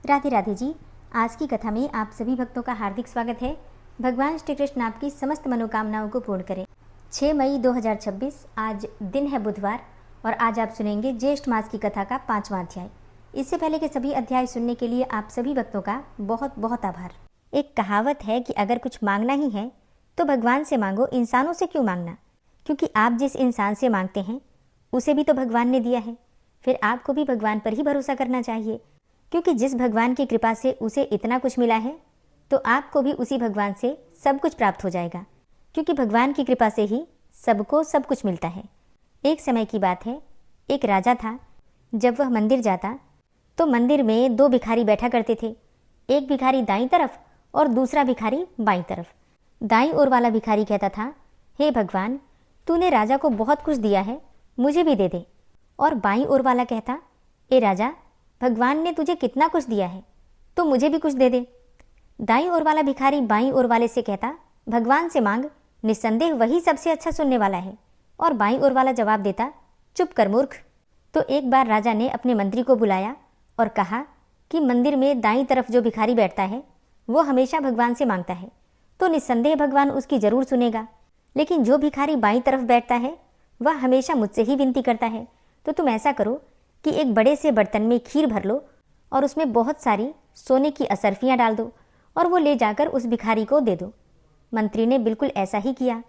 राधे राधे जी। आज की कथा में आप सभी भक्तों का हार्दिक स्वागत है। भगवान श्री कृष्ण आपकी समस्त मनोकामनाओं को पूर्ण करें। 6 मई 2026 आज दिन है बुधवार और आज आप सुनेंगे ज्येष्ठ मास की कथा का 5वां अध्याय। इससे पहले के सभी अध्याय सुनने के लिए आप सभी भक्तों का बहुत बहुत आभार। एक कहावत है कि अगर कुछ मांगना ही है तो भगवान से मांगो, इंसानों से क्यों मांगना, क्योंकि आप जिस इंसान से मांगते हैं उसे भी तो भगवान ने दिया है। फिर आपको भी भगवान पर ही भरोसा करना चाहिए, क्योंकि जिस भगवान की कृपा से उसे इतना कुछ मिला है तो आपको भी उसी भगवान से सब कुछ प्राप्त हो जाएगा, क्योंकि भगवान की कृपा से ही सबको सब कुछ मिलता है। एक समय की बात है, एक राजा था। जब वह मंदिर जाता तो मंदिर में 2 भिखारी बैठा करते थे। एक भिखारी दाईं तरफ और दूसरा भिखारी बाईं तरफ। दाईं ओर वाला भिखारी कहता था, हे भगवान, तूने राजा को बहुत कुछ दिया है, मुझे भी दे दे। और बाईं ओर वाला कहता, ए राजा, भगवान ने तुझे कितना कुछ दिया है, तो मुझे भी कुछ दे दे। दाईं ओर वाला भिखारी बाईं ओर वाले से कहता, भगवान से मांग, निस्संदेह वही सबसे अच्छा सुनने वाला है। और बाईं ओर वाला जवाब देता, चुप कर मूर्ख। तो एक बार राजा ने अपने मंत्री को बुलाया और कहा कि मंदिर में दाईं तरफ जो भिखारी बैठता है वो हमेशा भगवान से मांगता है, तो निस्संदेह भगवान उसकी जरूर सुनेगा। लेकिन जो भिखारी बाईं तरफ बैठता है वह हमेशा मुझसे ही विनती करता है। तो तुम ऐसा करो कि एक बड़े से बर्तन में खीर भर लो और उसमें बहुत सारी सोने की असरफियाँ डाल दो और वो ले जाकर उस भिखारी को दे दो। मंत्री ने बिल्कुल ऐसा ही किया।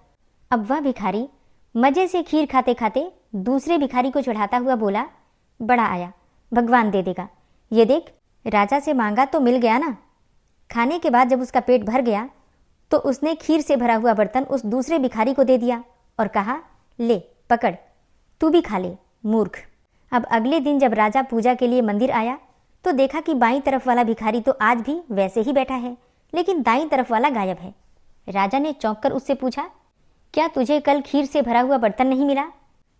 अब वह भिखारी मजे से खीर खाते खाते दूसरे भिखारी को चढ़ाता हुआ बोला, बड़ा आया, भगवान दे देगा। ये देख, राजा से मांगा तो मिल गया ना। खाने के बाद जब उसका पेट भर गया तो उसने खीर से भरा हुआ बर्तन उस दूसरे भिखारी को दे दिया और कहा, ले पकड़, तू भी खा ले मूर्ख। अब अगले दिन जब राजा पूजा के लिए मंदिर आया तो देखा कि बाईं तरफ वाला भिखारी तो आज भी वैसे ही बैठा है, लेकिन दाईं तरफ वाला गायब है। राजा ने चौंक कर उससे पूछा, क्या तुझे कल खीर से भरा हुआ बर्तन नहीं मिला?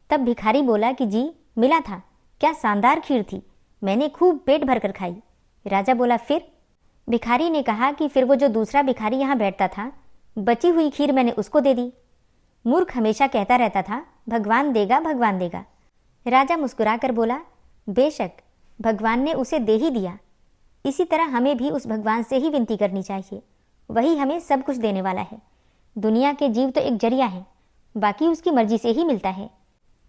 तब भिखारी बोला कि जी मिला था, क्या शानदार खीर थी, मैंने खूब पेट भर कर खाई। राजा बोला, फिर? भिखारी ने कहा कि फिर वो जो दूसरा भिखारी यहाँ बैठता था, बची हुई खीर मैंने उसको दे दी। मूर्ख हमेशा कहता रहता था, भगवान देगा भगवान देगा। राजा मुस्कुराकर बोला, बेशक भगवान ने उसे दे ही दिया। इसी तरह हमें भी उस भगवान से ही विनती करनी चाहिए, वही हमें सब कुछ देने वाला है। दुनिया के जीव तो एक जरिया है, बाकी उसकी मर्जी से ही मिलता है।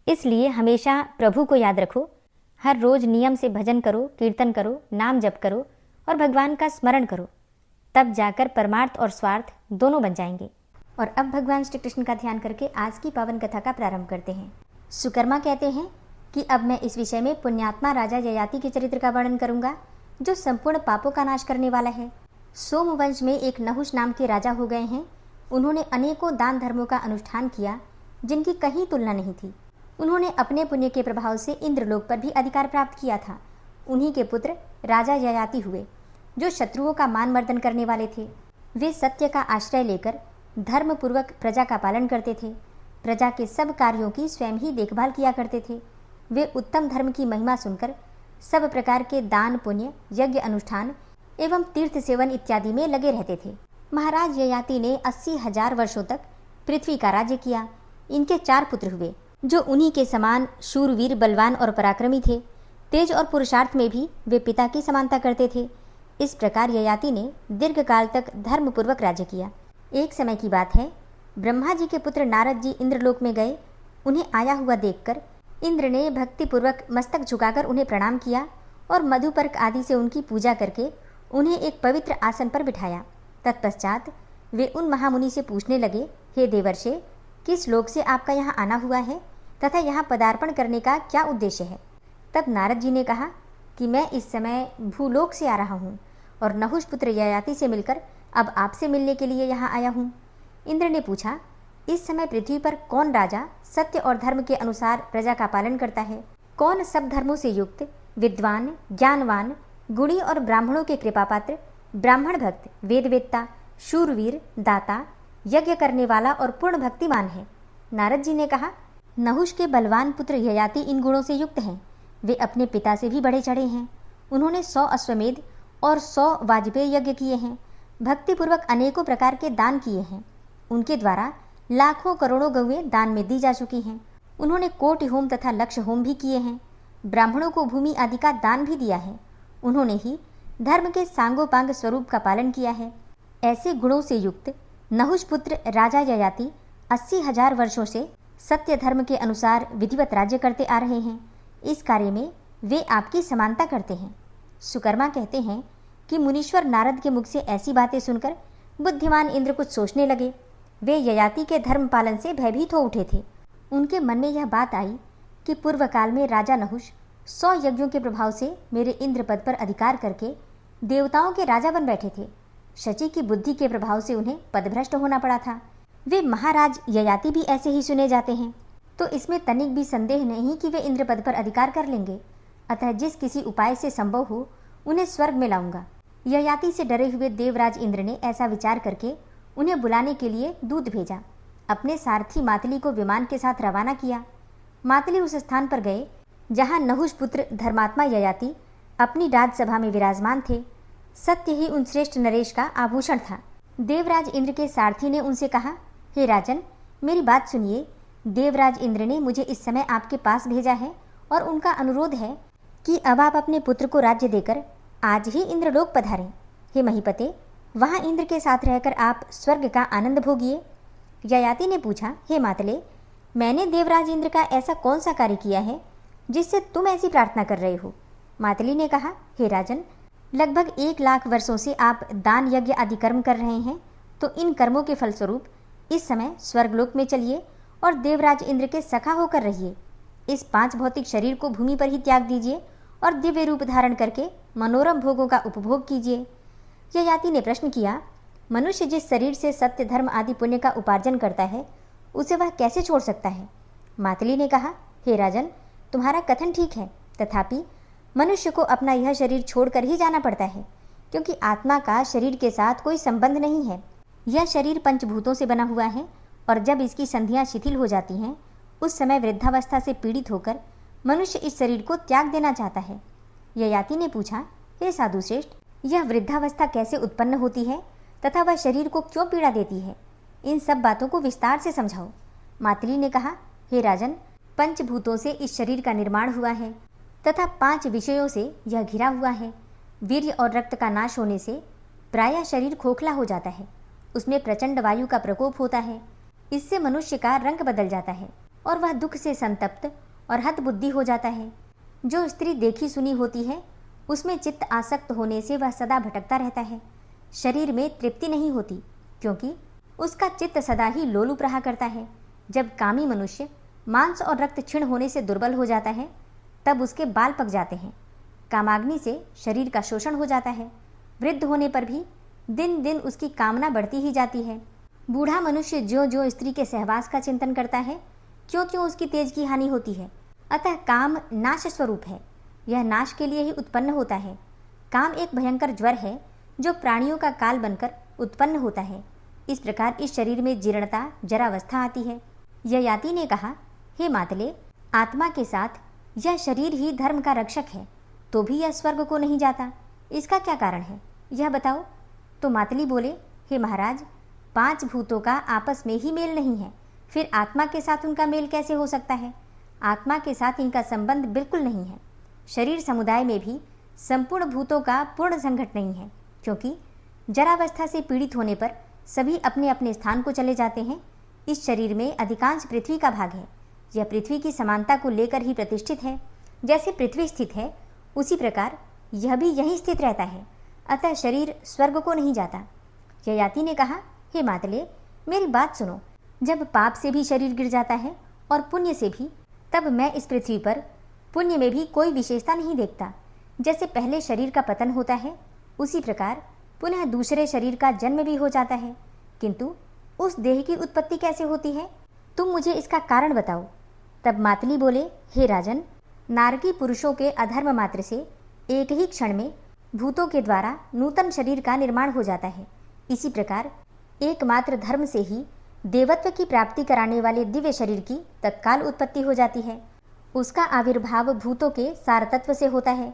इसलिए हमेशा प्रभु को याद रखो, हर रोज नियम से भजन करो, कीर्तन करो, नाम जप करो और भगवान का स्मरण करो, तब जाकर परमार्थ और स्वार्थ दोनों बन जाएंगे। और अब भगवान श्री कृष्ण का ध्यान करके आज की पावन कथा का प्रारंभ करते हैं। सुकर्मा कहते हैं कि अब मैं इस विषय में पुण्यात्मा राजा ययाति के चरित्र का वर्णन करूंगा, जो संपूर्ण पापों का नाश करने वाला है। सोमवंश में एक नहुष नाम के राजा हो गए हैं। उन्होंने अनेकों दान धर्मों का अनुष्ठान किया, जिनकी कहीं तुलना नहीं थी। उन्होंने अपने पुण्य के प्रभाव से इंद्रलोक पर भी अधिकार प्राप्त किया था। उन्हीं के पुत्र राजा ययाति हुए, जो शत्रुओं का मान मर्दन करने वाले थे। वे सत्य का आश्रय लेकर धर्मपूर्वक प्रजा का पालन करते थे। प्रजा के सब कार्यों की स्वयं ही देखभाल किया करते थे। वे उत्तम धर्म की महिमा सुनकर सब प्रकार के दान पुण्य, यज्ञ अनुष्ठान एवं तीर्थ सेवन इत्यादि में लगे रहते थे। महाराज ययाति ने 80,000 वर्षों तक पृथ्वी का राज्य किया। इनके 4 पुत्र हुए, जो उन्हीं के समान शूरवीर, बलवान और पराक्रमी थे। तेज और पुरुषार्थ में भी वे पिता की समानता करते थे। इस प्रकार ययाति ने दीर्घ काल तक धर्मपूर्वक राज्य किया। एक समय की बात है, ब्रह्मा जी के पुत्र नारद जी इंद्रलोक में गए। उन्हें आया हुआ देखकर इंद्र ने भक्तिपूर्वक मस्तक झुकाकर उन्हें प्रणाम किया और मधुपर्क आदि से उनकी पूजा करके उन्हें एक पवित्र आसन पर बिठाया। तत्पश्चात वे उन महामुनि से पूछने लगे, हे देवर्षे, किस लोक से आपका यहाँ आना हुआ है तथा यहाँ पदार्पण करने का क्या उद्देश्य है? तब नारद जी ने कहा कि मैं इस समय भूलोक से आ रहा हूँ और नहुष पुत्र ययाति से मिलकर अब आपसे मिलने के लिए यहाँ आया हूँ। इंद्र ने पूछा, इस समय पृथ्वी पर कौन राजा सत्य और धर्म के अनुसार प्रजा का पालन करता है? कौन सब धर्मों से युक्त, विद्वान, ज्ञानवान, गुणी और ब्राह्मणों के कृपापात्र, ब्राह्मण भक्त, वेदवेत्ता, शूरवीर, दाता, यज्ञ करने वाला और पूर्ण भक्तिमान है? नारद जी ने कहा, नहुष के बलवान पुत्र ययाति इन गुणों से युक्त हैं। वे अपने पिता से भी बढ़े चढ़े हैं। उन्होंने 100 अश्वमेध और 100 वाजपेय यज्ञ किए हैं। भक्तिपूर्वक अनेकों प्रकार के दान किए हैं। उनके द्वारा लाखों करोड़ों गौएं दान में दी जा चुकी हैं। उन्होंने कोटि होम तथा लक्ष होम भी किए हैं। ब्राह्मणों को भूमि आदि का दान भी दिया है। उन्होंने ही धर्म के सांगोपांग स्वरूप का पालन किया है। ऐसे गुणों से युक्त नहुष पुत्र राजा ययाति 80,000 वर्षों से सत्य धर्म के अनुसार विधिवत राज्य करते आ रहे हैं। इस कार्य में वे आपकी समानता करते हैं। सुकर्मा कहते हैं कि मुनीश्वर नारद के मुख से ऐसी बातें सुनकर बुद्धिमान इंद्र कुछ सोचने लगे। वे ययाति के धर्म पालन से भयभीत हो उठे थे। उनके मन में यह बात आई कि पूर्व काल में राजा नहुष 100 यज्ञों के प्रभाव से मेरे इंद्र पद पर अधिकार करके देवताओं के राजा बन बैठे थे। शची की बुद्धि के प्रभाव से उन्हें पदभ्रष्ट होना पड़ा था। वे महाराज ययाति भी ऐसे ही सुने जाते हैं, तो इसमें तनिक भी संदेह नहीं कि वे इंद्र पद पर अधिकार कर लेंगे। अतः जिस किसी उपाय से संभव हो उन्हें स्वर्ग में लाऊंगा। ययाति से डरे हुए देवराज इंद्र ने ऐसा विचार करके उन्हें बुलाने के लिए दूत भेजा। अपने सारथी मातली को विमान के साथ रवाना किया। मातली उस स्थान पर गए जहाँ नहुष पुत्र धर्मात्मा ययाति अपनी राजसभा में विराजमान थे। सत्य ही उन श्रेष्ठ नरेश का आभूषण था। देवराज इंद्र के सारथी ने उनसे कहा, हे राजन, मेरी बात सुनिए। देवराज इंद्र ने मुझे इस समय आपके पास भेजा है और उनका अनुरोध है कि अब आप अपने पुत्र को राज्य देकर आज ही इंद्रलोक पधारें। हे महीपते, वहाँ इंद्र के साथ रहकर आप स्वर्ग का आनंद भोगिए। ययाति ने पूछा, हे मातले, मैंने देवराज इंद्र का ऐसा कौन सा कार्य किया है जिससे तुम ऐसी प्रार्थना कर रहे हो? मातली ने कहा, हे राजन, लगभग 1 लाख वर्षों से आप दान यज्ञ आदि कर्म कर रहे हैं, तो इन कर्मों के फलस्वरूप इस समय स्वर्गलोक में चलिए और देवराज इंद्र के सखा होकर रहिए। इस 5 भौतिक शरीर को भूमि पर ही त्याग दीजिए और दिव्य रूप धारण करके मनोरम भोगों का उपभोग कीजिए। ययाति ने प्रश्न किया, मनुष्य जिस शरीर से सत्य धर्म आदि पुण्य का उपार्जन करता है उसे वह कैसे छोड़ सकता है? मातली ने कहा, हे राजन, तुम्हारा कथन ठीक है, तथापि मनुष्य को अपना यह शरीर छोड़कर ही जाना पड़ता है, क्योंकि आत्मा का शरीर के साथ कोई संबंध नहीं है। यह शरीर पंचभूतों से बना हुआ है और जब इसकी संधियां शिथिल हो जाती हैं उस समय वृद्धावस्था से पीड़ित होकर मनुष्य इस शरीर को त्याग देना चाहता है। ययाति ने पूछा, हे साधु श्रेष्ठ, यह वृद्धावस्था कैसे उत्पन्न होती है तथा वह शरीर को क्यों पीड़ा देती है? इन सब बातों को विस्तार से समझाओ। मातली ने कहा, हे राजन, पंचभूतों से इस शरीर का निर्माण हुआ है तथा 5 विषयों से यह घिरा हुआ है। वीर्य और रक्त का नाश होने से प्रायः शरीर खोखला हो जाता है। उसमें प्रचंड वायु का प्रकोप होता है। इससे मनुष्य का रंग बदल जाता है और वह दुख से संतप्त और हतबुद्धि हो जाता है। जो स्त्री देखी सुनी होती है उसमें चित्त आसक्त होने से वह सदा भटकता रहता है। शरीर में तृप्ति नहीं होती, क्योंकि उसका चित्त सदा ही लोलुप रहा करता है। जब कामी मनुष्य मांस और रक्त क्षीण होने से दुर्बल हो जाता है तब उसके बाल पक जाते हैं। कामाग्नि से शरीर का शोषण हो जाता है। वृद्ध होने पर भी दिन दिन उसकी कामना बढ़ती ही जाती है। बूढ़ा मनुष्य ज्यों ज्यों स्त्री के सहवास का चिंतन करता है क्यों क्यों उसकी तेज की हानि होती है। अतः काम नाश स्वरूप है, यह नाश के लिए ही उत्पन्न होता है। काम एक भयंकर ज्वर है जो प्राणियों का काल बनकर उत्पन्न होता है। इस प्रकार इस शरीर में जीर्णता जरावस्था आती है। ययाति ने कहा, हे मातले, आत्मा के साथ यह शरीर ही धर्म का रक्षक है, तो भी यह स्वर्ग को नहीं जाता। इसका क्या कारण है, यह बताओ। तो मातली बोले, हे महाराज, 5 भूतों का आपस में ही मेल नहीं है, फिर आत्मा के साथ उनका मेल कैसे हो सकता है? आत्मा के साथ इनका संबंध बिल्कुल नहीं है। शरीर समुदाय में भी संपूर्ण भूतों का पूर्ण संघट नहीं है, क्योंकि जरावस्था से पीड़ित होने पर सभी अपने अपने स्थान को चले जाते हैं। इस शरीर में अधिकांश पृथ्वी का भाग है। यह पृथ्वी की समानता को लेकर ही प्रतिष्ठित है। जैसे पृथ्वी स्थित है उसी प्रकार यह भी यहीं स्थित रहता है। अतः शरीर स्वर्ग को नहीं जाता। ययाति ने कहा, हे मातले, मेरी बात सुनो। जब पाप से भी शरीर गिर जाता है और पुण्य से भी, तब मैं इस पृथ्वी पर पुण्य में भी कोई विशेषता नहीं देखता। जैसे पहले शरीर का पतन होता है उसी प्रकार पुनः दूसरे शरीर का जन्म भी हो जाता है, किंतु उस देह की उत्पत्ति कैसे होती है? तुम मुझे इसका कारण बताओ। तब मातली बोले, हे राजन, नारकी पुरुषों के अधर्म मात्र से एक ही क्षण में भूतों के द्वारा नूतन शरीर का निर्माण हो जाता है। इसी प्रकार एकमात्र धर्म से ही देवत्व की प्राप्ति कराने वाले दिव्य शरीर की तत्काल उत्पत्ति हो जाती है। उसका आविर्भाव भूतों के सारतत्व से होता है।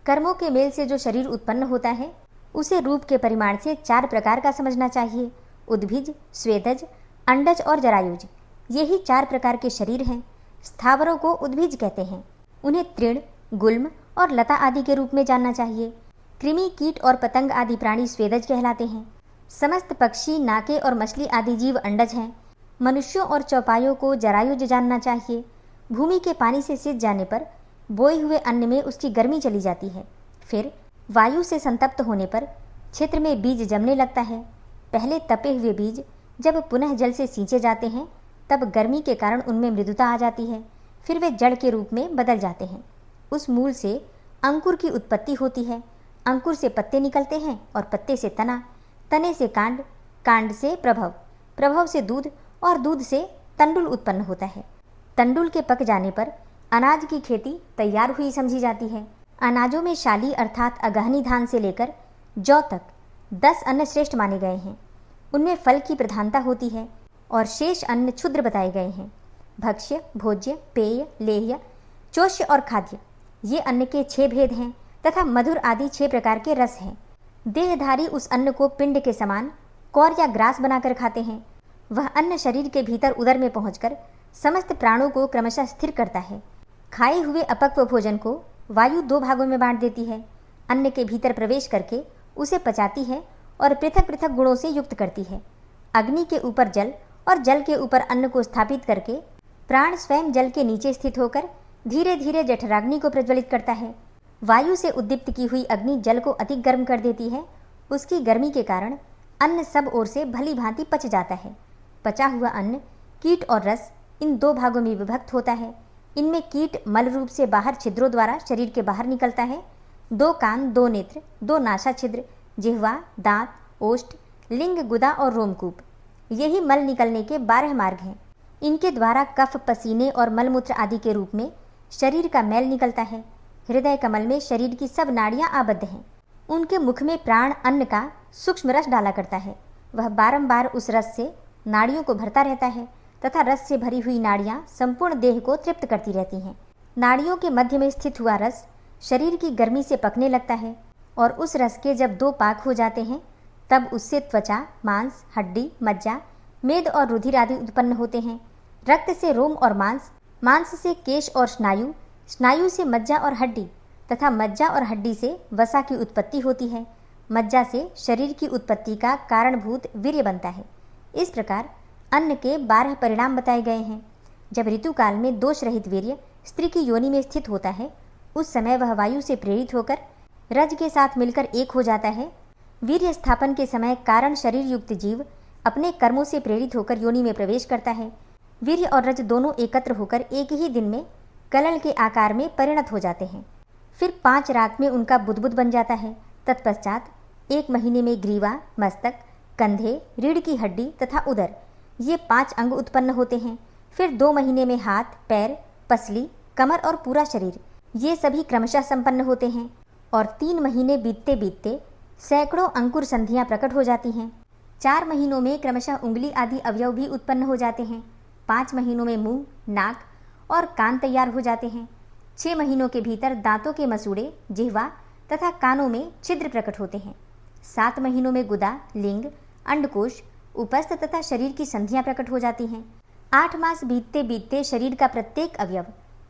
कर्मों के मेल से जो शरीर उत्पन्न होता है उसे रूप के परिमाण से 4 प्रकार का समझना चाहिए। उद्भिज, स्वेदज, अंडज और जरायुज, यही 4 प्रकार के शरीर हैं। स्थावरों को उद्भिज कहते हैं। उन्हें तृण, गुल्म और लता आदि के रूप में जानना चाहिए। कृमि, कीट और पतंग आदि प्राणी स्वेदज कहलाते हैं। समस्त पक्षी, नाके और मछली आदि जीव अंडज हैं। मनुष्यों और चौपायों को जरायुज जानना चाहिए। भूमि के पानी से सिंच जाने पर बोए हुए अन्न में उसकी गर्मी चली जाती है। फिर वायु से संतप्त होने पर क्षेत्र में बीज जमने लगता है। पहले तपे हुए बीज जब पुनः जल से सींचे जाते हैं तब गर्मी के कारण उनमें मृदुता आ जाती है। फिर वे जड़ के रूप में बदल जाते हैं। उस मूल से अंकुर की उत्पत्ति होती है। अंकुर से पत्ते निकलते हैं और पत्ते से तना, तने से कांड, कांड से प्रभव, प्रभव से दूध और दूध से तंडुल उत्पन्न होता है। तंडुल के पक जाने पर अनाज की खेती तैयार हुई समझी जाती है। अनाजों में शाली अर्थात अगहनी धान से लेकर जौ तक 10 अन्न श्रेष्ठ माने गए हैं। उनमें फल की प्रधानता होती है और शेष अन्न क्षुद्र बताए गए हैं। भक्ष्य, भोज्य, पेय, लेह्य, चोष्य और खाद्य, ये अन्न के 6 भेद हैं तथा मधुर आदि 6 प्रकार के रस हैं। देहधारी उस अन्न को पिंड के समान कौर या ग्रास बनाकर खाते हैं। वह अन्न शरीर के भीतर उदर में पहुंचकर समस्त प्राणों को क्रमशः स्थिर करता है। खाए हुए अपक्व भोजन को वायु 2 भागों में बांट देती है। अन्न के भीतर प्रवेश करके उसे पचाती है और पृथक पृथक गुणों से युक्त करती है। अग्नि के ऊपर जल और जल के ऊपर अन्न को स्थापित करके प्राण स्वयं जल के नीचे स्थित होकर धीरे धीरे जठराग्नि को प्रज्वलित करता है। वायु से उद्दीप्त की हुई अग्नि जल को अधिक गर्म कर देती है। उसकी गर्मी के कारण अन्न सब ओर से भली भांति पच जाता है। पचा हुआ अन्न कीट और रस इन 2 भागों में विभक्त होता है। इनमें कीट मल रूप से बाहर छिद्रों द्वारा शरीर के बाहर निकलता है। 2 कान, 2 नेत्र, 2 नासा छिद्र, जिह्वा, दांत, ओष्ठ, लिंग, गुदा और रोमकूप, यही मल निकलने के 12 मार्ग हैं। इनके द्वारा कफ, पसीने और मलमूत्र आदि के रूप में शरीर का मैल निकलता है। हृदय कमल में शरीर की सब नाड़ियां आबद्ध हैं। उनके मुख में प्राण अन्न का सूक्ष्म रस डाला करता है। वह बारंबार उस रस से नाड़ियों को भरता रहता है तथा रस से भरी हुई नाड़ियां संपूर्ण देह को तृप्त करती रहती हैं। नाड़ियों के मध्य में स्थित हुआ रस शरीर की गर्मी से पकने लगता है और उस रस के जब 2 पाक हो जाते हैं तब उससे त्वचा, मांस, हड्डी, मज्जा, मेद और रुधिर आदि उत्पन्न होते हैं। रक्त से रोम और मांस, मांस से केश और स्नायु, स्नायु से मज्जा और हड्डी तथा मज्जा और हड्डी से वसा की उत्पत्ति होती है। मज्जा से शरीर की उत्पत्ति का कारणभूत वीर्य बनता है। इस प्रकार अन्न के 12 परिणाम बताए गए हैं। जब ऋतुकाल में दोष रहित वीर्य स्त्री की योनि में स्थित होता है उस समय वह वायु से प्रेरित होकर रज के साथ मिलकर एक हो जाता है। वीर्य स्थापन के समय कारण शरीर युक्त जीव अपने कर्मों से प्रेरित होकर योनि में प्रवेश करता है। वीर्य और रज दोनों एकत्र होकर एक ही दिन में कलल के आकार में परिणत हो जाते हैं। फिर 5 रात में उनका बुदबुद बन जाता है। तत्पश्चात 1 महीने में ग्रीवा, मस्तक, कंधे, रीढ़ की हड्डी तथा उदर, ये 5 अंग उत्पन्न होते हैं। फिर 2 महीने में हाथ, पैर, पसली, कमर और पूरा शरीर, ये सभी क्रमशः संपन्न होते हैं। और 3 महीने बीतते बीतते सैकड़ों अंकुर संधियां प्रकट हो जाती हैं। 4 महीनों में क्रमशः उंगली आदि अवयव भी उत्पन्न हो जाते हैं। 5 महीनों में मुंह, नाक और कान तैयार हो जाते हैं। 6 महीनों के भीतर दांतों के मसूड़े, जिह्वा तथा कानों में छिद्र प्रकट होते हैं। 7 महीनों में गुदा, लिंग, अंडकोश, उपस्थ तथा शरीर की संधियां प्रकट हो जाती हैं। 8 मास बीतते बीतते शरीर का प्रत्येक अवयव,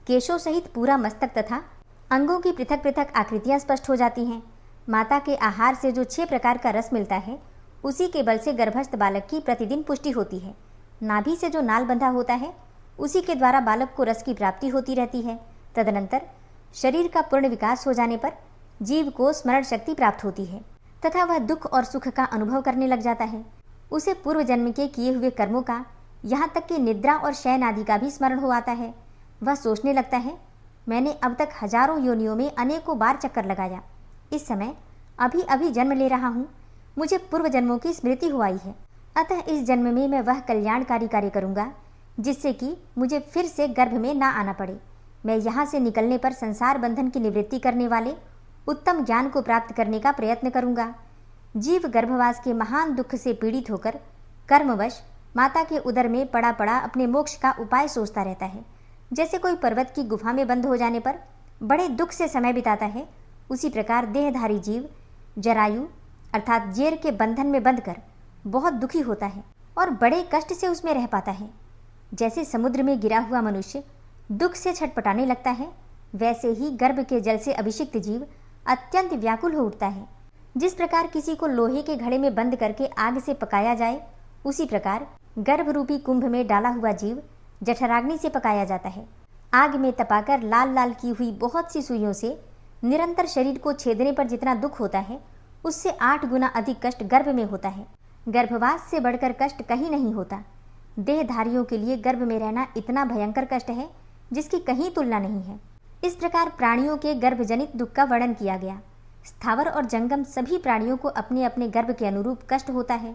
केशों सहित पूरा मस्तक तथा अंगों की पृथक पृथक आकृतियां स्पष्ट हो जाती हैं। माता के आहार से जो 6 प्रकार का रस मिलता है उसी के बल से गर्भस्थ बालक की प्रतिदिन पुष्टि होती है। नाभि से जो नाल बंधा होता है उसी के द्वारा बालक को रस की प्राप्ति होती रहती है। तदनंतर शरीर का पूर्ण विकास हो जाने पर जीव को स्मरण शक्ति प्राप्त होती है तथा वह दुख और सुख का अनुभव करने लग जाता है। उसे पूर्व जन्म के किए हुए कर्मों का, यहाँ तक कि निद्रा और शयन आदि का भी स्मरण हो आता है। वह सोचने लगता है, मैंने अब तक हजारों योनियों में अनेकों बार चक्कर लगाया, इस समय अभी अभी जन्म ले रहा हूँ, मुझे पूर्व जन्मों की स्मृति हो आई है। अतः इस जन्म में मैं वह कल्याणकारी कार्य करूँगा जिससे कि मुझे फिर से गर्भ में ना आना पड़े। मैं यहाँ से निकलने पर संसार बंधन की निवृत्ति करने वाले उत्तम ज्ञान को प्राप्त करने का प्रयत्न करूँगा। जीव गर्भवास के महान दुख से पीड़ित होकर कर्मवश माता के उदर में पड़ा पड़ा अपने मोक्ष का उपाय सोचता रहता है। जैसे कोई पर्वत की गुफा में बंद हो जाने पर बड़े दुख से समय बिताता है, उसी प्रकार देहधारी जीव जरायु अर्थात जेर के बंधन में बंधकर बहुत दुखी होता है और बड़े कष्ट से उसमें रह पाता है। जैसे समुद्र में गिरा हुआ मनुष्य दुख से छटपटाने लगता है, वैसे ही गर्भ के जल से अभिषिक्त जीव अत्यंत व्याकुल हो उठता है। जिस प्रकार किसी को लोहे के घड़े में बंद करके आग से पकाया जाए, उसी प्रकार गर्भरूपी कुंभ में डाला हुआ जीव जठराग्नि से पकाया जाता है। आग में तपाकर लाल लाल की हुई बहुत सी सुइयों से निरंतर शरीर को छेदने पर जितना दुख होता है, उससे 8 गुना अधिक कष्ट गर्भ में होता है। गर्भवास से बढ़कर कष्ट कहीं नहीं होता। देहधारियों के लिए गर्भ में रहना इतना भयंकर कष्ट है जिसकी कहीं तुलना नहीं है। इस प्रकार प्राणियों के गर्भजनित दुख का वर्णन किया गया। स्थावर और जंगम सभी प्राणियों को अपने अपने गर्भ के अनुरूप कष्ट होता है।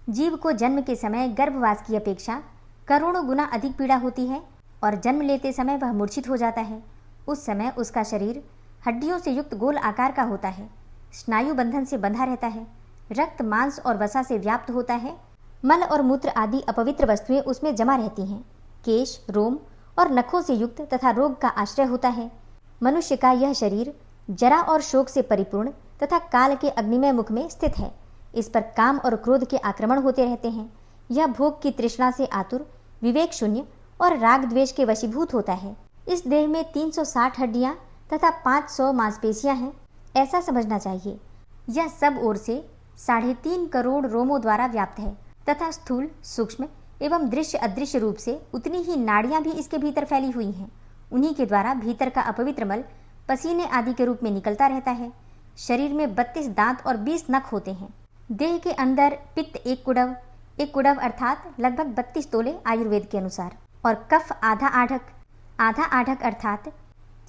जीव को जन्म के समय गर्भवास की अपेक्षा करोड़ों गुना अधिक पीड़ा होती है और जन्म लेते समय वह मूर्छित हो जाता है। उस समय उसका शरीर हड्डियों से युक्त गोल आकार का होता है, स्नायु बंधन से बंधा रहता है, रक्त मांस और वसा से व्याप्त होता है, मल और मूत्र आदि अपवित्र वस्तुएं उसमें जमा रहती हैं, केश, रोम और नखों से युक्त तथा रोग का आश्रय होता है। मनुष्य का यह शरीर जरा और शोक से परिपूर्ण तथा काल के अग्निमय मुख में स्थित है। इस पर काम और क्रोध के आक्रमण होते रहते हैं। यह भोग की तृष्णा से आतुर, विवेक शून्य और राग द्वेष के वशीभूत होता है। इस देह में 360 हड्डियां तथा 500 मांसपेशियां हैं, ऐसा समझना चाहिए। यह सब ओर से 3.5 करोड़ रोमों द्वारा व्याप्त है तथा स्थूल, सूक्ष्म एवं दृश्य अदृश्य रूप से उतनी ही नाड़ियां भी इसके भीतर फैली हुई हैं। उन्हीं के द्वारा भीतर का अपवित्र मल पसीने आदि के रूप में निकलता रहता है। शरीर में 32 दांत और 20 नख होते हैं। देह के अंदर पित्त एक कुडव अर्थात लगभग 32 तोले आयुर्वेद के अनुसार, और कफ आधा आढ़क अर्थात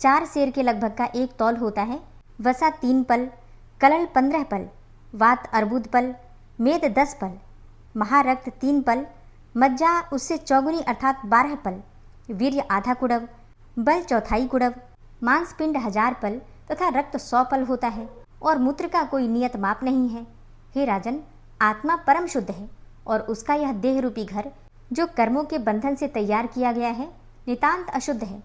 4 सेर के लगभग का 1 तौल होता है। वसा 3 पल, कलल 15 पल, वात अर्बुद पल, मेद 10 पल, महारक्त 3 पल, मज्जा उससे चौगुनी अर्थात 12 पल, वीर्य आधा कुडव, बल 1/4 कुडव, मांसपिंड 1000 पल तथा रक्त 100 पल होता है, और मूत्र का कोई नियत माप नहीं है। हे राजन, आत्मा परम शुद्ध है और उसका यह देह रूपी घर जो कर्मों के बंधन से तैयार किया गया है, नितांत अशुद्ध है।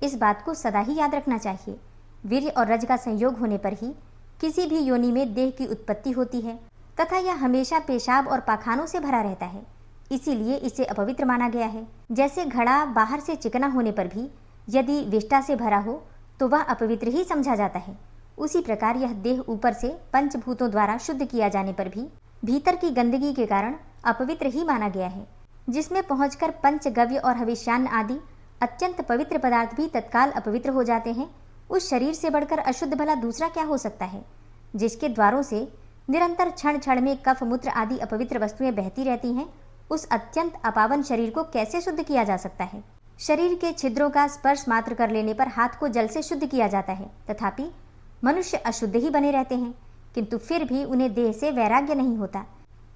इस बात को सदा ही याद रखना चाहिए। वीर्य और रज का संयोग होने पर ही किसी भी योनि में देह की उत्पत्ति होती है तथा यह हमेशा पेशाब और पाखानों से भरा रहता है, इसीलिए इसे अपवित्र माना गया है। जैसे घड़ा बाहर से चिकना होने पर भी यदि विष्ठा से भरा हो तो वह अपवित्र ही समझा जाता है, उसी प्रकार यह देह ऊपर से पंचभूतों द्वारा शुद्ध किया जाने पर भी भीतर की गंदगी के कारण अपवित्र ही माना गया है, जिसमें पहुंचकर पंचगव्य और हविष्यान्न आदि अत्यंत पवित्र पदार्थ भी तत्काल अपवित्र हो जाते हैं। उस शरीर से बढ़कर अशुद्ध भला दूसरा क्या हो सकता है, जिसके द्वारों से निरंतर क्षण क्षण में कफ, मूत्र आदि अपवित्र वस्तुएं बहती रहती हैं। उस अत्यंत अपावन शरीर को कैसे शुद्ध किया जा सकता है? शरीर के छिद्रों का स्पर्श मात्र कर लेने पर हाथ को जल से शुद्ध किया जाता है, तथापि मनुष्य अशुद्ध ही बने रहते हैं, किंतु फिर भी उन्हें देह से वैराग्य नहीं होता।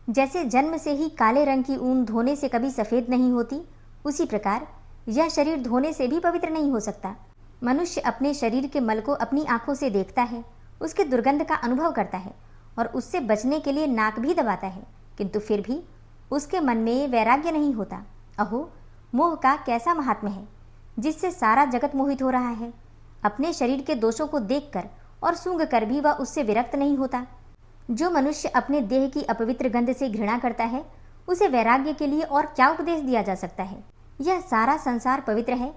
जैसे जन्म से ही काले रंग की ऊन धोने से कभी सफेद नहीं होती, उसी प्रकार यह शरीर धोने से भी पवित्र नहीं हो सकता। मनुष्य अपने शरीर के मल को अपनी आंखों से देखता है, उसके दुर्गंध का अनुभव करता है और उससे बचने के लिए नाक भी दबाता है, किंतु फिर भी उसके मन में वैराग्य नहीं होता। अहो, मोह का कैसा महात्म्य है, जिससे सारा जगत मोहित हो रहा है। अपने शरीर के दोषों को देखकर और सूंघ कर भी वह उससे विरक्त नहीं होता। जो मनुष्य अपने देह की अपवित्र गंध से घृणा करता है, उसे वैराग्य के लिए और क्या उपदेश दिया जा सकता है? यह सारा संसार पवित्र है,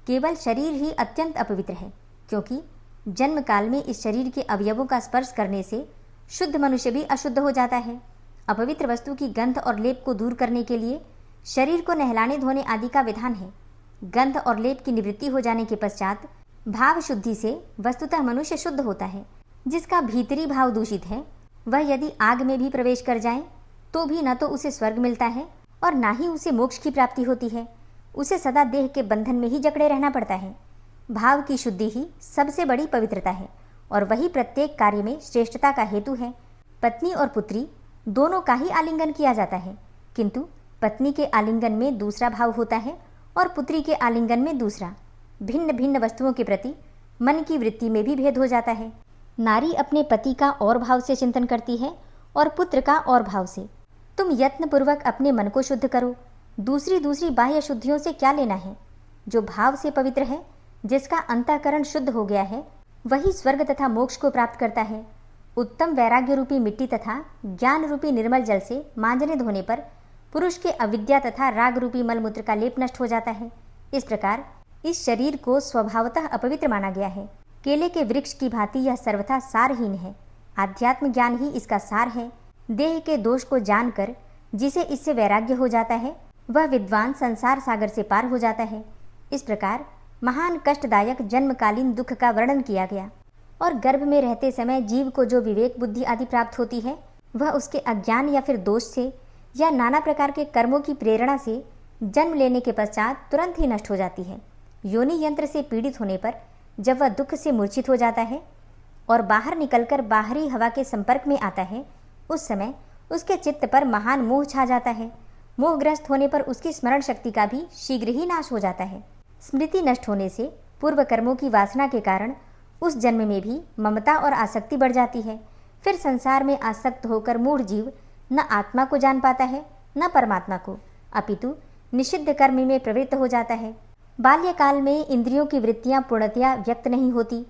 केवल शरीर ही अत्यंत अपवित्र है, क्योंकि जन्म काल में इस शरीर के अवयवों का स्पर्श करने से शुद्ध मनुष्य भी अशुद्ध हो जाता है। अपवित्र वस्तु की गंध और लेप को दूर करने के लिए शरीर को नहलाने धोने आदि का विधान है। गंध और लेप की निवृत्ति हो जाने के पश्चात भाव शुद्धि से वस्तुतः मनुष्य शुद्ध होता है। जिसका भीतरी भाव दूषित है, वह यदि आग में भी प्रवेश कर जाए तो भी न तो उसे स्वर्ग मिलता है और ना ही उसे मोक्ष की प्राप्ति होती है। उसे सदा देह के बंधन में ही जकड़े रहना पड़ता है। भाव की शुद्धि ही सबसे बड़ी पवित्रता है और वही प्रत्येक कार्य में श्रेष्ठता का हेतु है। पत्नी और पुत्री दोनों का ही आलिंगन किया जाता है, किंतु पत्नी के आलिंगन में दूसरा भाव होता है और पुत्री के आलिंगन में दूसरा। भिन्न भिन्न वस्तुओं के प्रति मन की वृत्ति में भी भेद हो जाता है। नारी अपने पति का और भाव से चिंतन करती है और पुत्र का और भाव से। तुम यत्नपूर्वक अपने मन को शुद्ध करो। दूसरी बाह्य शुद्धियों से क्या लेना है? जो भाव से पवित्र है, जिसका अंतःकरण शुद्ध हो गया है, वही स्वर्ग तथा मोक्ष को प्राप्त करता है। उत्तम वैराग्य रूपी मिट्टी तथा ज्ञान रूपी निर्मल जल से मांजने धोने पर पुरुष के अविद्या तथा राग रूपी मलमूत्र का लेप नष्ट हो जाता है। इस प्रकार इस शरीर को स्वभावतः अपवित्र माना गया है। केले के वृक्ष की भांति यह सर्वथा सारहीन है। आध्यात्म ज्ञान ही इसका सार है। देह के दोष को जानकर जिसे इससे वैराग्य हो जाता है, वह विद्वान संसार सागर से पार हो जाता है। इस प्रकार महान कष्टदायक जन्मकालीन दुख का वर्णन किया गया। और गर्भ में रहते समय जीव को जो विवेक बुद्धि आदि प्राप्त होती है, वह उसके अज्ञान या फिर दोष से या नाना प्रकार के कर्मों की प्रेरणा से जन्म लेने के पश्चात तुरंत ही नष्ट हो जाती है। योनि यंत्र से पीड़ित होने पर जब वह दुख से मूर्छित हो जाता है और बाहर निकलकर बाहरी हवा के संपर्क में आता है, उस समय उसके चित्त पर महान मोह छा जाता है। मोहग्रस्त होने पर उसकी स्मरण शक्ति का भी शीघ्र ही नाश हो जाता है। स्मृति नष्ट होने से पूर्व कर्मों की वासना के कारण उस जन्म में भी ममता और आसक्ति बढ़ जाती है। फिर संसार में आसक्त होकर मूढ़ जीव न आत्मा को जान पाता है न परमात्मा को, अपितु निषिद्ध कर्म में प्रवृत्त हो जाता है। बाल्यकाल में इंद्रियों की वृत्तियां पूर्णतया व्यक्त नहीं होती,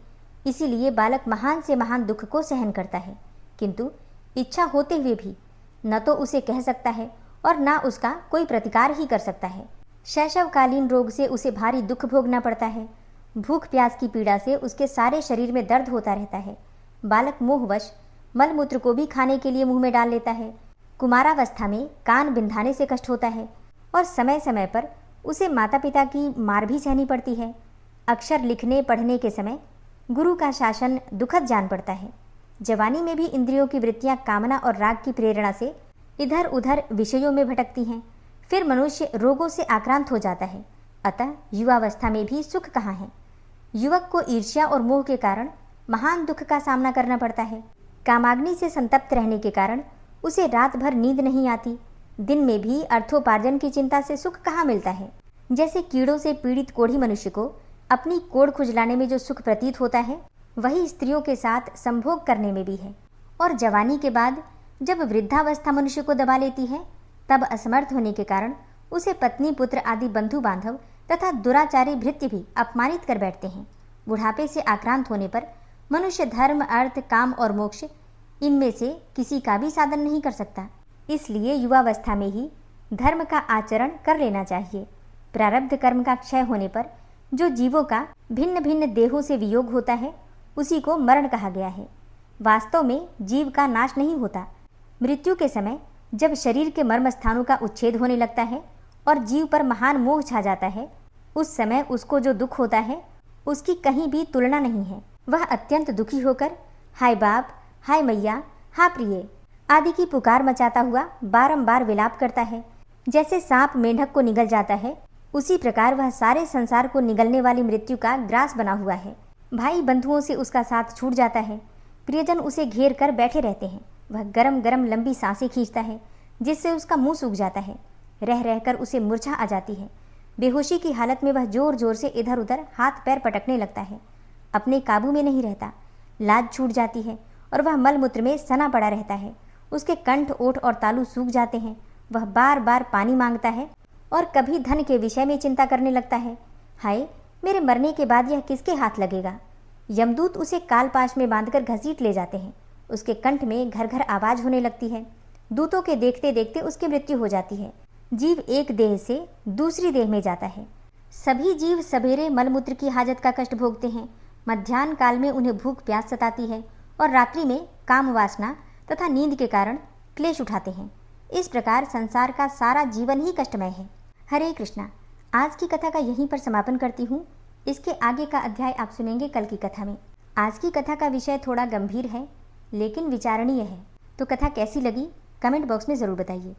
इसीलिए बालक महान से महान दुख को सहन करता है, किंतु इच्छा होते हुए भी न तो उसे कह सकता है और न उसका कोई प्रतिकार ही कर सकता है। शैशवकालीन रोग से उसे भारी दुख भोगना पड़ता है। भूख प्यास की पीड़ा से उसके सारे शरीर में दर्द होता रहता है। बालक मोहवश मलमूत्र को भी खाने के लिए मुंह में डाल लेता है। कुमारावस्था में कान बिंधाने से कष्ट होता है और समय समय पर उसे माता पिता की मार भी सहनी पड़ती है। अक्षर लिखने पढ़ने के समय गुरु का शासन दुखद जान पड़ता है। जवानी में भी इंद्रियों की वृत्तियां कामना और राग की प्रेरणा से इधर उधर विषयों में भटकती हैं। फिर मनुष्य रोगों से आक्रांत हो जाता है। अतः युवावस्था में भी सुख कहाँ है। युवक को ईर्ष्या और मोह के कारण महान दुख का सामना करना पड़ता है। कामाग्नि से संतप्त रहने के कारण उसे रात भर नींद नहीं आती। दिन में भी अर्थोपार्जन की चिंता से सुख कहाँ मिलता है। जैसे कीड़ों से पीड़ित कोढ़ी मनुष्य को अपनी कोढ़ खुजलाने में जो सुख प्रतीत होता है, वही स्त्रियों के साथ संभोग करने में भी है। और जवानी के बाद जब वृद्धावस्था मनुष्य को दबा लेती है, तब असमर्थ होने के कारण उसे पत्नी पुत्र आदि बंधु बांधव तथा दुराचारी भृत्य भी अपमानित कर बैठते हैं। बुढ़ापे से आक्रांत होने पर मनुष्य धर्म अर्थ काम और मोक्ष इनमें से किसी का भी साधन नहीं कर सकता। इसलिए युवावस्था में ही धर्म का आचरण कर लेना चाहिए। प्रारब्ध कर्म का क्षय होने पर जो जीवों का भिन्न भिन्न देहों से वियोग होता है, उसी को मरण कहा गया है। वास्तव में जीव का नाश नहीं होता। मृत्यु के समय जब शरीर के मर्म स्थानों का उच्छेद होने लगता है और जीव पर महान मोह छा जाता है, उस समय उसको जो दुख होता है उसकी कहीं भी तुलना नहीं है। वह अत्यंत दुखी होकर हाय बाप, हाय मैया, हा प्रिय आदि की पुकार मचाता हुआ बारंबार विलाप करता है। जैसे सांप मेंढक को निगल जाता है, उसी प्रकार वह सारे संसार को निगलने वाली मृत्यु का ग्रास बना हुआ है। भाई बंधुओं से उसका साथ छूट जाता है। प्रियजन उसे घेर कर बैठे रहते हैं। वह गरम गरम लंबी सांसें खींचता है, जिससे उसका मुंह सूख जाता है। रह रहकर उसे मूर्छा आ जाती है। बेहोशी की हालत में वह जोर जोर से इधर उधर हाथ पैर पटकने लगता है। अपने काबू में नहीं रहता। लाज छूट जाती है और वह मलमूत्र में सना पड़ा रहता है। उसके कंठ ओठ और तालू सूख जाते हैं। वह बार बार पानी मांगता है और कभी धन के विषय में चिंता करने लगता है। हाय, मेरे मरने के बाद यह किसके हाथ लगेगा। यमदूत उसे कालपाश में बांधकर घसीट ले जाते हैं। उसके कंठ में घर घर आवाज होने लगती है। दूतों के देखते देखते उसकी मृत्यु हो जाती है। जीव एक देह से दूसरी देह में जाता है। सभी जीव सवेरे मलमूत्र की हाजत का कष्ट भोगते हैं। मध्याह्न काल में उन्हें भूख प्यास सताती है और रात्रि में काम वासना तथा नींद के कारण क्लेश उठाते हैं। इस प्रकार संसार का सारा जीवन ही कष्टमय है। हरे कृष्णा। आज की कथा का यहीं पर समापन करती हूँ। इसके आगे का अध्याय आप सुनेंगे कल की कथा में। आज की कथा का विषय थोड़ा गंभीर है, लेकिन विचारणीय है। तो कथा कैसी लगी कमेंट बॉक्स में ज़रूर बताइए।